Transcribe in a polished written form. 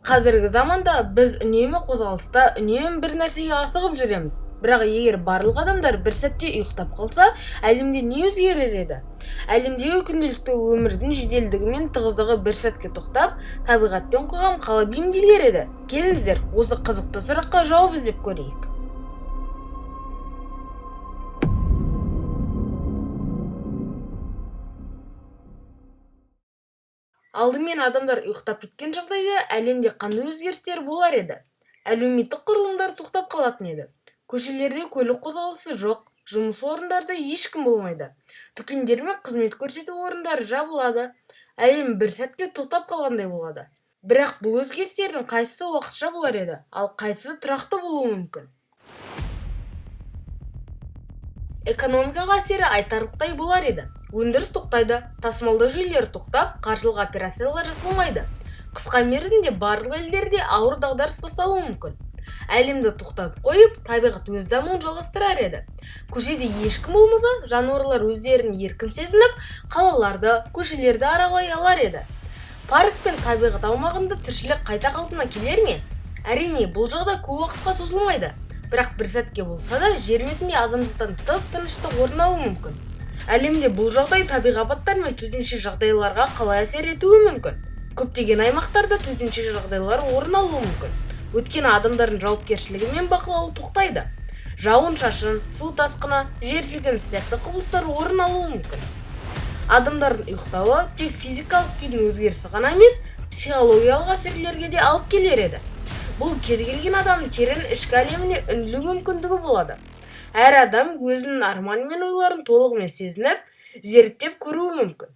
Қазіргі заманда біз үнемі қозғалыста, үнемі бір нәрсеге асығып жүреміз. Бірақ егер барлық адамдар бір сәтте ұйықтап қалса, әлемде не өзгерер еді? Әлемдегі күнделікті өмірдің жеделдігі мен тығыздығы бір сәтке тоқтап, табиғат пен қоғам қалай бейімделер еді? Келіңіздер, осы қызықты сұраққа жауап іздеп көрейік. Алдымен адамдар ұйықтап кеткен жағдайда әлемде қандай өзгерістер болар еді? Әлеуметтік құрылымдар тоқтап қалатын еді. Көшелерде көлік қозғалысы жоқ, жұмыс орындарда ешкім болмайды. Дүкендер мен қызмет көрсету орындары жабылады. Әлем бір сәтке тоқтап қалғандай болады. Бірақ бұл өзгерістердің қайсысы уақытша болар еді, ал қайсысы тұрақты болуы мүмкін? Экономикаға әсері айтарлықтай болар еді. Өндіріс тоқтайды, тасымалдау жүйелері тоқтап, қаржылық операциялар жасалмайды. Қысқа мерзімде барлық елдерде ауыр дағдарыс басталуы мүмкін. Әлемді тоқтатып қойып, табиғат өз дамуын жалғастырар еді. Көшеде ешкім болмаса, жануарлар өздерін еркін сезініп, қалаларды, көшелерді аралай алар еді. Парк пен табиғат аумағында тіршілік қайта қалпына келер ме? Әрине, бұл жағдай көп уақытқа созылмайды. Бірақ бір сәтке болса да, жер бетінде адамзаттан тыс тыныштық орын алуы мүмкін. Әлемде бұл жағдай табиғи апаттар мен төтенше жағдайларға қалай әсер етуі мүмкін? Көптеген аймақтарда төтенше жағдайлар орын алуы мүмкін. Өйткені адамдардың жауапкершілігі мен бақылауы тоқтайды. Жауын-шашын, су тасқыны, жер сілкінісі сияқты құбылыстар орын алуы мүмкін. Адамдардың ұйықтауы тек физикалық күйдің өзгерісі ғана емес, психологиялық әсерлерге де алып келер еді. Бұл кез келген адамның терең ішкі әлеміне үңілу мүмкіндігі болады. Әр адам өзінің арманы мен ойларын толығымен сезініп, зерттеп көруі мүмкін.